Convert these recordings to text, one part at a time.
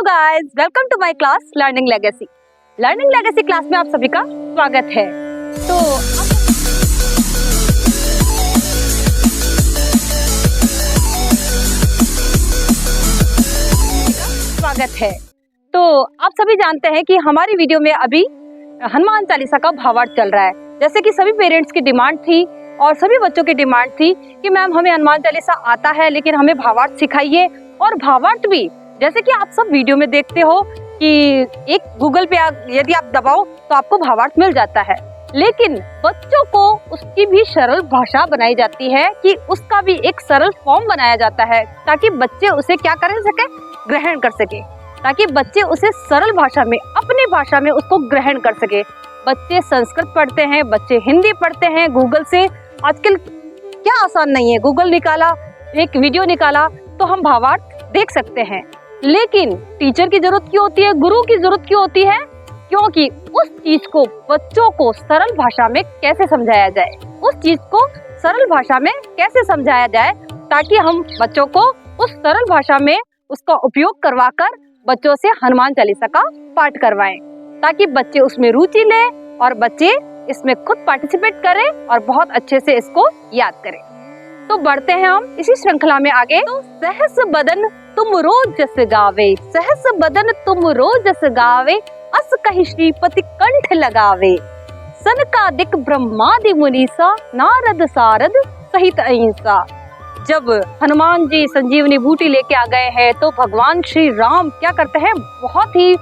Guys, welcome to my class Learning Legacy. Learning Legacy class में आप सभी का स्वागत है। तो आप सभी जानते हैं कि हमारी वीडियो में अभी हनुमान चालीसा का भावार्थ चल रहा है। जैसे कि सभी पेरेंट्स की डिमांड थी और सभी बच्चों की डिमांड थी कि मैम हमें हनुमान चालीसा आता है लेकिन हमें भावार्थ सिखाइए। और भावार्थ भी जैसे कि आप सब वीडियो में देखते हो कि एक गूगल पे यदि आप दबाओ तो आपको भावार्थ मिल जाता है, लेकिन बच्चों को उसकी भी सरल भाषा बनाई जाती है कि उसका भी एक सरल फॉर्म बनाया जाता है ताकि बच्चे उसे क्या कर सके, ग्रहण कर सके, ताकि बच्चे उसे सरल भाषा में अपनी भाषा में उसको ग्रहण कर सके। बच्चे संस्कृत पढ़ते हैं, बच्चे हिंदी पढ़ते हैं गूगल से। आजकल क्या आसान नहीं है, गूगल निकाला, एक वीडियो निकाला तो हम भावार्थ देख सकते हैं। लेकिन टीचर की जरूरत क्यों होती है, गुरु की जरूरत क्यों होती है? क्योंकि उस चीज को बच्चों को सरल भाषा में कैसे समझाया जाए, उस चीज को सरल भाषा में कैसे समझाया जाए ताकि हम बच्चों को उस सरल भाषा में उसका उपयोग करवाकर बच्चों से हनुमान चालीसा का पाठ करवाएं, ताकि बच्चे उसमें रुचि लें और बच्चे इसमें खुद पार्टिसिपेट करें और बहुत अच्छे से इसको याद करें। तो बढ़ते हैं हम इसी श्रृंखला में आगे। तो सहस बदन तुम रोज जस गावे, सहस बदन तुम रोज जस गावे, अस कहि श्रीपति कंठ लगावे, सनकादिक ब्रह्मादि मुनीसा, नारद सारद सहित अहिंसा। जब हनुमान जी संजीवनी बूटी लेके आ गए हैं तो भगवान श्री राम क्या करते हैं, बहुत ही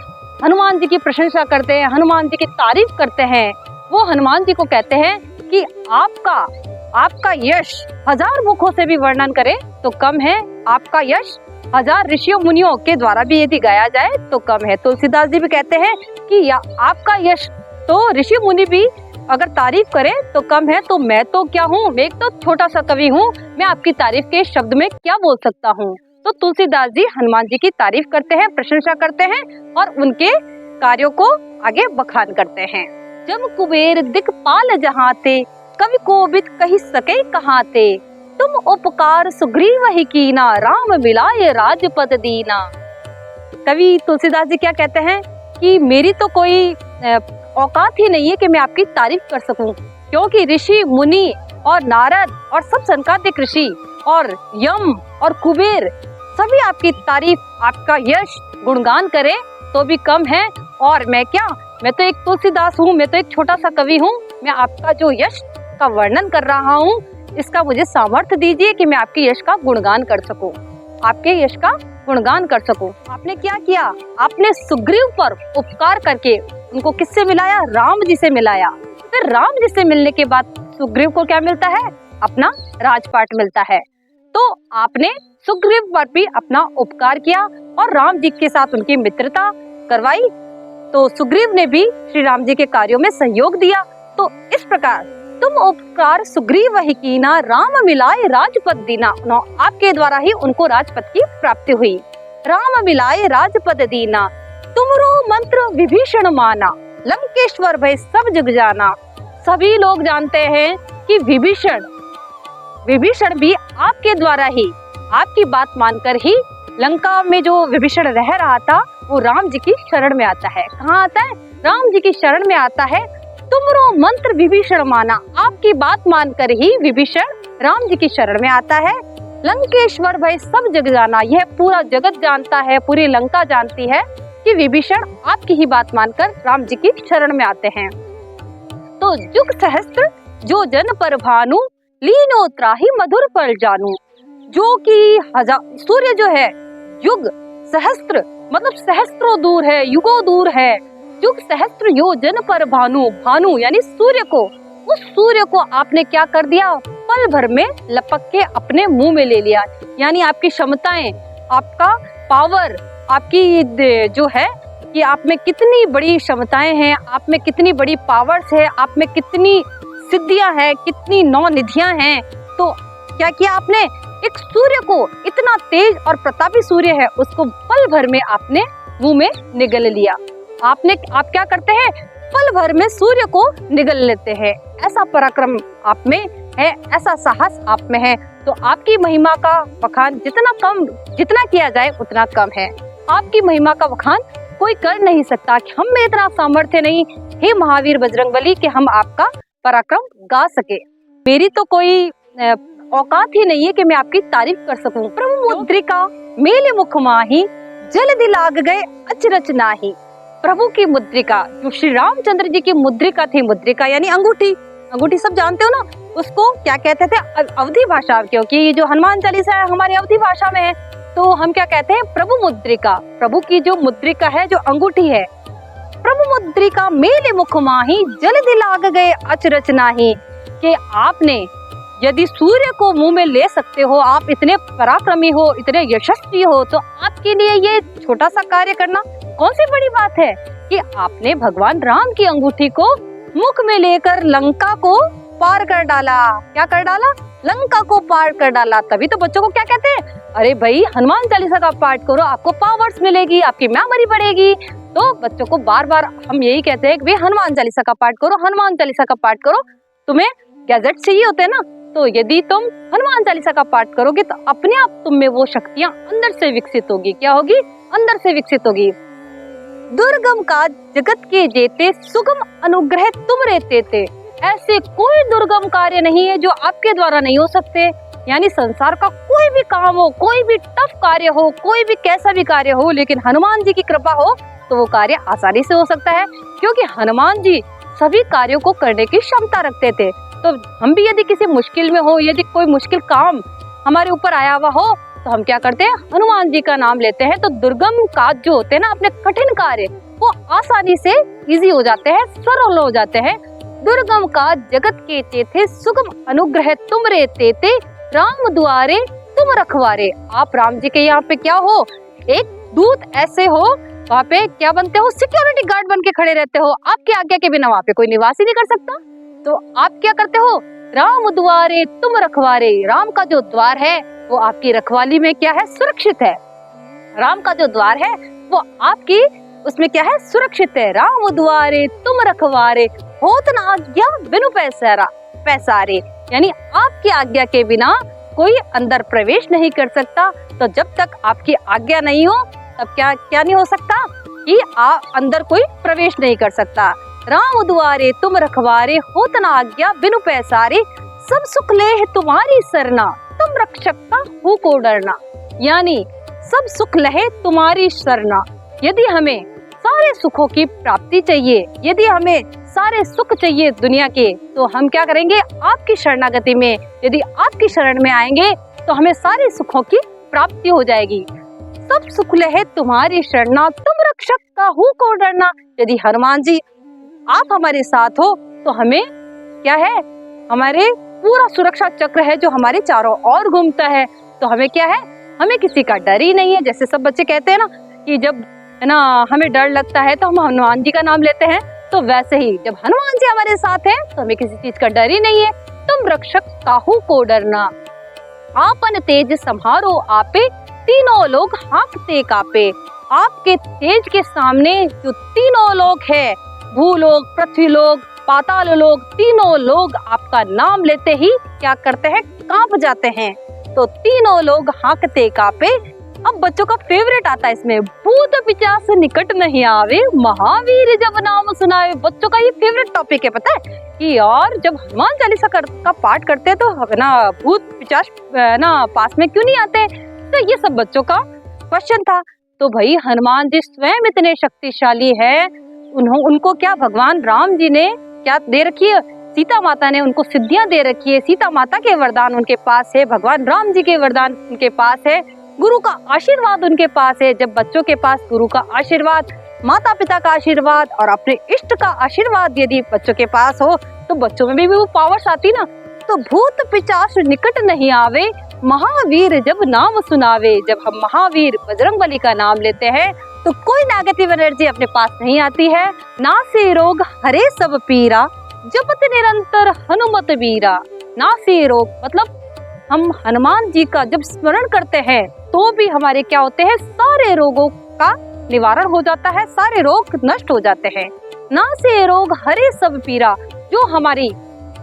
हनुमान जी की प्रशंसा करते हैं, हनुमान जी की तारीफ करते हैं। वो हनुमान जी को कहते हैं कि आपका यश हजार मुखों से भी वर्णन करें तो कम है, आपका यश हजार ऋषियों मुनियों के द्वारा भी यदि गाया जाए तो कम है। तुलसीदास जी भी कहते हैं कि आपका यश तो ऋषि मुनि भी अगर तारीफ करें तो कम है, तो मैं तो क्या हूँ, मैं एक तो छोटा सा कवि हूँ, मैं आपकी तारीफ के शब्द में क्या बोल सकता हूँ। तो तुलसीदास जी हनुमान जी की तारीफ करते हैं, प्रशंसा करते हैं और उनके कार्यों को आगे बखान करते हैं। जम कुबेर दिक्पाल जहाँ ते, कवि कोविद कही सके कहाँ ते, तुम उपकार सुग्रीव ही कीना, राम मिलाए राजपद दीना। कवि तुलसीदास जी क्या कहते हैं कि मेरी तो कोई औकात ही नहीं है कि मैं आपकी तारीफ कर सकूं, क्योंकि ऋषि मुनि और नारद और सब सनकादिक ऋषि और यम और कुबेर सभी आपकी तारीफ, आपका यश गुणगान करें तो भी कम है। और मैं क्या, मैं तो एक तुलसीदास हूँ, मैं तो एक छोटा सा कवि हूँ, मैं आपका जो यश का वर्णन कर रहा हूँ इसका मुझे सामर्थ्य दीजिए कि मैं आपके यश का गुणगान कर सकूं, आपके यश का गुणगान कर सकूं। आपने क्या किया, आपने सुग्रीव पर उपकार करके उनको किससे मिलाया, राम जी से मिलाया। फिर राम जी से मिलने के बाद सुग्रीव को क्या मिलता है, अपना राजपाट मिलता है। तो आपने सुग्रीव पर भी अपना उपकार किया और राम जी के साथ उनकी मित्रता करवाई, तो सुग्रीव ने भी श्री राम जी के कार्यों में सहयोग दिया। तो इस प्रकार तुम उपकार सुग्रीव ही कीना, राम मिलाए राजपद दीना, आपके द्वारा ही उनको राजपद की प्राप्ति हुई। राम मिलाए राजपद दीना, तुमरो मंत्र विभीषण माना, लंकेश्वर भय सब जग जाना। सभी लोग जानते हैं कि विभीषण भी आपके द्वारा ही, आपकी बात मानकर ही लंका में जो विभीषण रह रहा था वो राम जी की शरण में आता है। कहाँ आता है, राम जी की शरण में आता है। तुमरो मंत्र विभीषण माना, आपकी बात मानकर ही विभीषण राम जी की शरण में आता है। लंकेश्वर भय सब जग जाना, यह पूरा जगत जानता है, पूरी लंका जानती है कि विभीषण आपकी ही बात मानकर राम जी की शरण में आते हैं। तो युग सहस्त्र जो जन पर भानु, लीनो त्राहि मधुर फल जानू। जो कि सूर्य जो है, युग सहस्त्र मतलब सहस्त्रों दूर है, युगों दूर है। युग सहस्त्र योजन पर भानु, भानु यानी सूर्य को, उस सूर्य को आपने क्या कर दिया, पल भर में लपक के अपने मुंह में ले लिया। यानी आपकी क्षमताएं, आपका पावर, आपकी जो है कि आप में कितनी बड़ी क्षमताएं हैं, आप में कितनी बड़ी पावर्स है, आप में कितनी सिद्धियां हैं, कितनी नौ निधियां हैं। तो क्या किया आपने, एक सूर्य को, इतना तेज और प्रतापी सूर्य है, उसको पल भर में आपने मुंह में निगल लिया। आप क्या करते हैं, पल भर में सूर्य को निगल लेते हैं। ऐसा पराक्रम आप में है, ऐसा साहस आप में है। तो आपकी महिमा का बखान जितना किया जाए उतना कम है। आपकी महिमा का बखान कोई कर नहीं सकता, कि हम में इतना सामर्थ्य नहीं हे महावीर बजरंगबली कि हम आपका पराक्रम गा सके। मेरी तो कोई औकात ही नहीं है कि मैं आपकी तारीफ कर सकूं। प्रभु मुद्रिका मेले मुख माही, जल्दी लाग गए अचरज नाही। प्रभु की मुद्रिका, जो श्री रामचंद्र जी की मुद्रिका थी, मुद्रिका यानी अंगूठी, अंगूठी सब जानते हो ना, उसको क्या कहते थे अवधी भाषा, क्योंकि ये जो हनुमान चालीसा है हमारी अवधी भाषा में है, तो हम क्या कहते हैं प्रभु मुद्रिका। प्रभु की जो मुद्रिका है, जो अंगूठी है, प्रभु मुद्रिका मेले मुख माही, जल्दी लाग गए अचरज नाही। कि आपने यदि सूर्य को मुंह में ले सकते हो, आप इतने पराक्रमी हो, इतने यशस्वी हो, तो आपके लिए ये छोटा सा कार्य करना कौन सी बड़ी बात है कि आपने भगवान राम की अंगूठी को मुख में लेकर लंका को पार कर डाला। क्या कर डाला? लंका को पार कर डाला। तभी तो बच्चों को क्या कहते हैं, अरे भाई हनुमान चालीसा का पाठ करो, आपको पावर्स मिलेगी, आपकी मेमोरी बढ़ेगी। तो बच्चों को बार बार हम यही कहते हैं कि हनुमान चालीसा का पाठ करो, हनुमान चालीसा का पाठ करो। तुम्हें गैजेट चाहिए होते हैं ना, तो यदि तुम हनुमान चालीसा का पाठ करोगे तो अपने आप तुम में वो शक्तियां अंदर से विकसित होगी। क्या होगी? अंदर से विकसित होगी। दुर्गम का जगत के जेते, सुगम अनुग्रह तुम रहते थे। ऐसे कोई दुर्गम कार्य नहीं है जो आपके द्वारा नहीं हो सकते। यानी संसार का कोई भी काम हो, कोई भी टफ कार्य हो, कोई भी कैसा भी कार्य हो, लेकिन हनुमान जी की कृपा हो तो वो कार्य आसानी से हो सकता है, क्योंकि हनुमान जी सभी कार्यों को करने की क्षमता रखते थे। तो हम भी यदि किसी मुश्किल में हो, यदि कोई मुश्किल काम हमारे ऊपर आया हुआ हो, तो हम क्या करते हैं? हनुमान जी का नाम लेते हैं। तो दुर्गम काज जो होते हैं ना, अपने कठिन कार्य, वो आसानी से इजी हो जाते हैं, सरल हो जाते हैं। दुर्गम काज जगत के चेते, सुगम अनुग्रह तुम रे तेते, राम दुआरे तुम रखवारे। आप राम जी के यहाँ पे क्या हो? एक दूत ऐसे हो, वहाँ पे क्या बनते हो? सिक्योरिटी गार्ड बन के खड़े रहते हो। आपकी आज्ञा के बिना वहाँ पे कोई निवास ही नहीं कर सकता। तो आप क्या करते हो? राम द्वारे तुम रखवारे। राम का जो द्वार है वो आपकी रखवाली में क्या है? सुरक्षित है। राम का जो द्वार है वो आपकी उसमें क्या है? सुरक्षित है। राम द्वारे तुम रखवारे, होत न आज्ञा बिनु पैसारे। यानी आपकी आज्ञा के बिना कोई अंदर प्रवेश नहीं कर सकता। तो जब तक आपकी आज्ञा नहीं हो तब क्या नहीं हो सकता कि अंदर कोई प्रवेश नहीं कर सकता। राम द्वारे तुम रखवारे, होत न आज्ञा बिनु पैसारे, सब सुख लेह तुम्हारी सरना, तुम रक्षक का हूँ को डरना। यानी सब सुख लहे तुम्हारी शरणा। यदि हमें सारे सुखों की प्राप्ति चाहिए, यदि हमें सारे सुख चाहिए दुनिया के, तो हम क्या करेंगे? आपकी शरणागति में, यदि आपकी शरण में आएंगे तो हमें सारे सुखों की प्राप्ति हो जाएगी। सब सुख लहे तुम्हारी शरणा, तुम रक्षक का हूँ को डरना। यदि हनुमान जी आप हमारे साथ हो तो हमें क्या है? हमारे पूरा सुरक्षा चक्र है जो हमारे चारों ओर घूमता है। तो हमें क्या है? हमें किसी का डर ही नहीं है। जैसे सब बच्चे कहते हैं ना कि जब है ना हमें डर लगता है तो हम हनुमान जी का नाम लेते हैं, तो वैसे ही जब हनुमान जी हमारे साथ हैं तो हमें किसी चीज का डर ही नहीं है। तुम रक्षक काहू को डरना, आपन तेज संहारो आपे, तीनों लोग हाँकते कापे। आपके तेज के सामने जो तीनों लोग हैं, भूलोक, पृथ्वीलोक, पाताल लोक, तीनों लोग आपका नाम लेते ही क्या करते हैं? कांप जाते हैं। तो तीनों लोग हाँकते कापे। अब बच्चों का फेवरेट आता है इसमें, भूत पिशाच निकट नहीं आवे, महावीर जब नाम सुनावे। बच्चों का ये फेवरेट टॉपिक है। पता है कि यार जब हनुमान चालीसा का पाठ करते हैं तो ना भूत पिशाच ना पास में क्यों नहीं आते? तो ये सब बच्चों का क्वेश्चन था। तो भाई हनुमान जी स्वयं इतने शक्तिशाली है, उनको क्या भगवान राम जी ने क्या दे रखी है? सीता माता ने उनको सिद्धियां दे रखी है। सीता माता के वरदान उनके पास है, भगवान राम जी के वरदान उनके पास है, गुरु का आशीर्वाद उनके पास है। जब बच्चों के पास गुरु का आशीर्वाद, माता पिता का आशीर्वाद और अपने इष्ट का आशीर्वाद यदि बच्चों के पास हो तो बच्चों में भी वो पावर्स आती ना। तो भूत पिशाच निकट नहीं आवे, महावीर जब नाम सुनावे। जब हम महावीर बजरंगबली का नाम लेते हैं तो कोई नेगेटिव एनर्जी अपने पास नहीं आती है। नासे रोग हरे सब पीरा, जपत निरंतर हनुमत वीरा। नासे रोग मतलब हम हनुमान जी का जब स्मरण करते हैं तो भी हमारे क्या होते हैं? सारे रोगों का निवारण हो जाता है, सारे रोग नष्ट हो जाते हैं। नासे रोग हरे सब पीरा, जो हमारी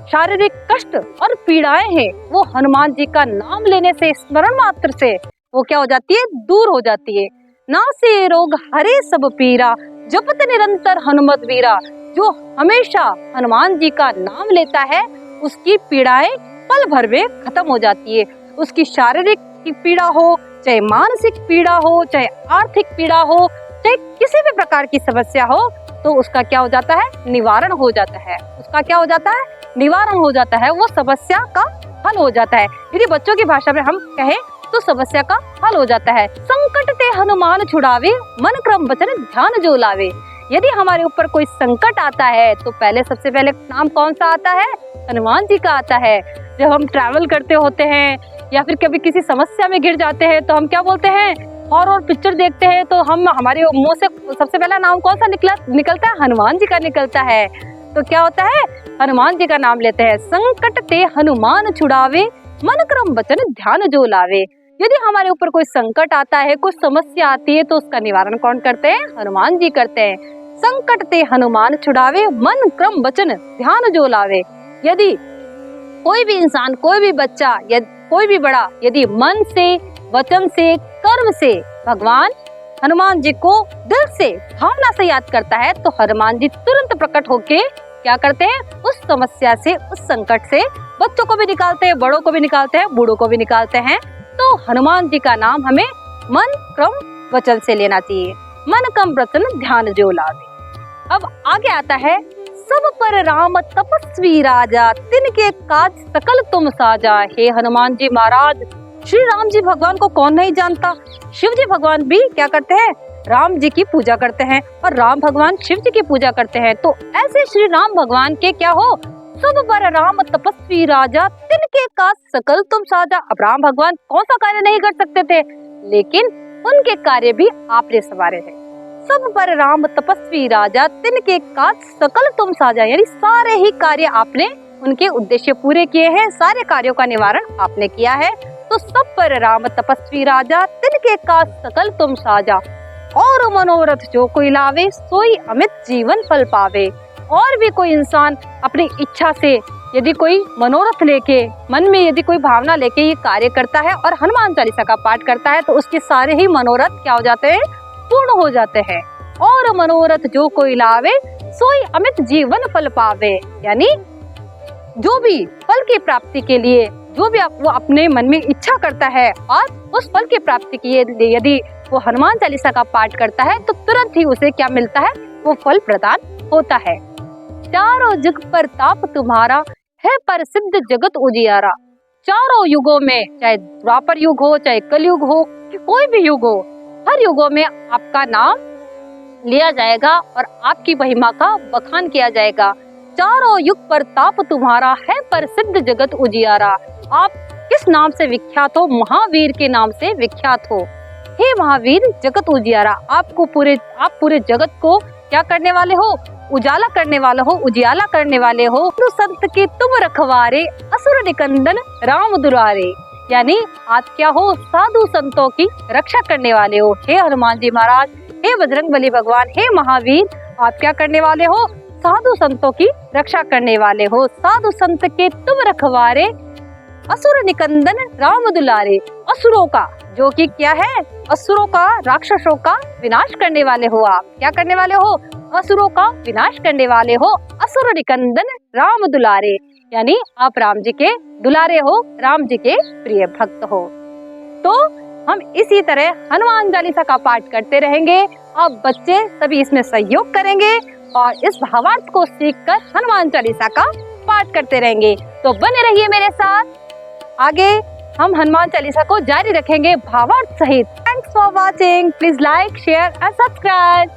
शारीरिक कष्ट और पीड़ाएं हैं वो हनुमान जी का नाम लेने से, स्मरण मात्र से वो क्या हो जाती है? दूर हो जाती है। नासे रोग हरे सब पीरा, जपत निरंतर हनुमत वीरा। जो हमेशा हनुमान जी का नाम लेता है उसकी पीड़ाएं पल भर में खत्म हो जाती है। उसकी शारीरिक पीड़ा हो, चाहे मानसिक पीड़ा हो, चाहे आर्थिक पीड़ा हो, चाहे किसी भी प्रकार की समस्या हो, तो उसका क्या हो जाता है, निवारण हो जाता है। उसका क्या हो जाता है, निवारण हो जाता है, वो समस्या का हल हो जाता है। यदि बच्चों की भाषा में हम कहें तो समस्या का हल हो जाता है। संकट ते हनुमान छुड़ावे, मन क्रम वचन ध्यान जो लावे। यदि हमारे ऊपर कोई संकट आता है तो पहले सबसे पहले नाम कौन सा आता है, हनुमान जी का आता है। जब हम ट्रैवल करते होते हैं या फिर कभी किसी समस्या में घिर जाते हैं तो हम क्या बोलते हैं, हॉरर पिक्चर देखते हैं तो हम हमारे मुंह से सबसे पहला नाम कौन सा निकलता है, हनुमान जी का निकलता है। तो क्या होता है, हनुमान जी का नाम लेते हैं। संकट ते हनुमान छुड़ावे, मन क्रम वचन ध्यान जो लावे। यदि हमारे ऊपर कोई संकट आता है, कोई समस्या आती है तो उसका निवारण कौन करते हैं, हनुमान जी करते हैं। संकट ते हनुमान छुड़ावे, मन क्रम वचन ध्यान जो लावे। यदि कोई भी इंसान, कोई भी बच्चा या कोई भी बड़ा यदि मन से, वचन से, कर्म से भगवान हनुमान जी को दिल से, भावना से याद करता है तो हनुमान जी तुरंत प्रकट होके क्या करते हैं, उस समस्या से, उस संकट से बच्चों को भी निकालते हैं, बड़ों को भी निकालते हैं, बूढ़ों को भी निकालते हैं। तो हनुमान जी का नाम हमें मन क्रम वचन से लेना चाहिए। मन क्रम वचन ध्यान जो लावे। अब आगे आता है, सब पर राम तपस्वी राजा, तिनके काज सकल तुम साजा। हे हनुमान जी महाराज, श्री राम जी भगवान को कौन नहीं जानता। शिव जी भगवान भी क्या करते हैं, राम जी की पूजा करते हैं और राम भगवान शिव जी की पूजा करते हैं। तो ऐसे श्री राम भगवान के क्या हो, सब पर राम तपस्वी राजा, तिनके काज सकल तुम साजा। अब राम भगवान कौन सा कार्य नहीं कर सकते थे, लेकिन उनके कार्य भी आपने संवारे थे। सब पर राम तपस्वी राजा, तिनके काज सकल तुम साजा। यानी सारे ही कार्य आपने, उनके उद्देश्य पूरे किए हैं, सारे कार्यों का निवारण आपने किया है। तो सब पर राम तपस्वी राजा, तिनके काज सकल तुम साजा। और मनोरथ जो कोई लावे, सोई अमित जीवन फल पावे। और भी कोई इंसान अपनी इच्छा से यदि कोई मनोरथ लेके, मन में यदि कोई भावना लेके ये कार्य करता है और हनुमान चालीसा का पाठ करता है तो उसके सारे ही मनोरथ क्या हो जाते हैं, पूर्ण हो जाते हैं। और मनोरथ जो कोई लावे, सोई अमित जीवन फल पावे। यानी जो भी फल की प्राप्ति के लिए जो भी वो अपने मन में इच्छा करता है और उस फल की प्राप्ति के लिए यदि वो हनुमान चालीसा का पाठ करता है तो तुरंत ही उसे क्या मिलता है, वो फल प्रदान होता है। चारों युग प्रताप तुम्हारा, है प्रसिद्ध जगत उजियारा। चारों युगों में, चाहे द्वापर युग हो, चाहे कलयुग हो, कोई भी युग हो, हर युगों में आपका नाम लिया जाएगा और आपकी महिमा का बखान किया जाएगा। चारों युग प्रताप तुम्हारा, है प्रसिद्ध जगत उजियारा। आप किस नाम से विख्यात हो, महावीर के नाम से विख्यात हो। हे महावीर जगत उजियारा, आप पूरे जगत को क्या करने वाले हो, उजाला करने वाले हो, उजियाला करने वाले हो। संत के तुम रखवारे, असुर निकंदन राम दुलारे। यानी आप क्या हो, साधु संतों की रक्षा करने वाले हो। हे हनुमान जी महाराज, हे बजरंगबली भगवान, हे महावीर, आप क्या करने वाले हो, साधु संतों की रक्षा करने वाले हो। साधु संत के तुम रखवारे, असुर निकंदन राम दुलारे। असुरों का, जो कि क्या है, असुरों का, राक्षसों का विनाश करने वाले हो। आप क्या करने वाले हो, असुरों का विनाश करने वाले हो। असुर निकंदन राम दुलारे, यानी आप राम जी के दुलारे हो, राम जी के प्रिय भक्त हो। तो हम इसी तरह हनुमान चालीसा का पाठ करते रहेंगे। अब बच्चे सभी इसमें सहयोग करेंगे और इस भावार्थ को सीखकर हनुमान चालीसा का पाठ करते रहेंगे। तो बने रहिए मेरे साथ, आगे हम हनुमान चालीसा को जारी रखेंगे भावार्थ सहित। Thanks for watching. Please like, share and subscribe.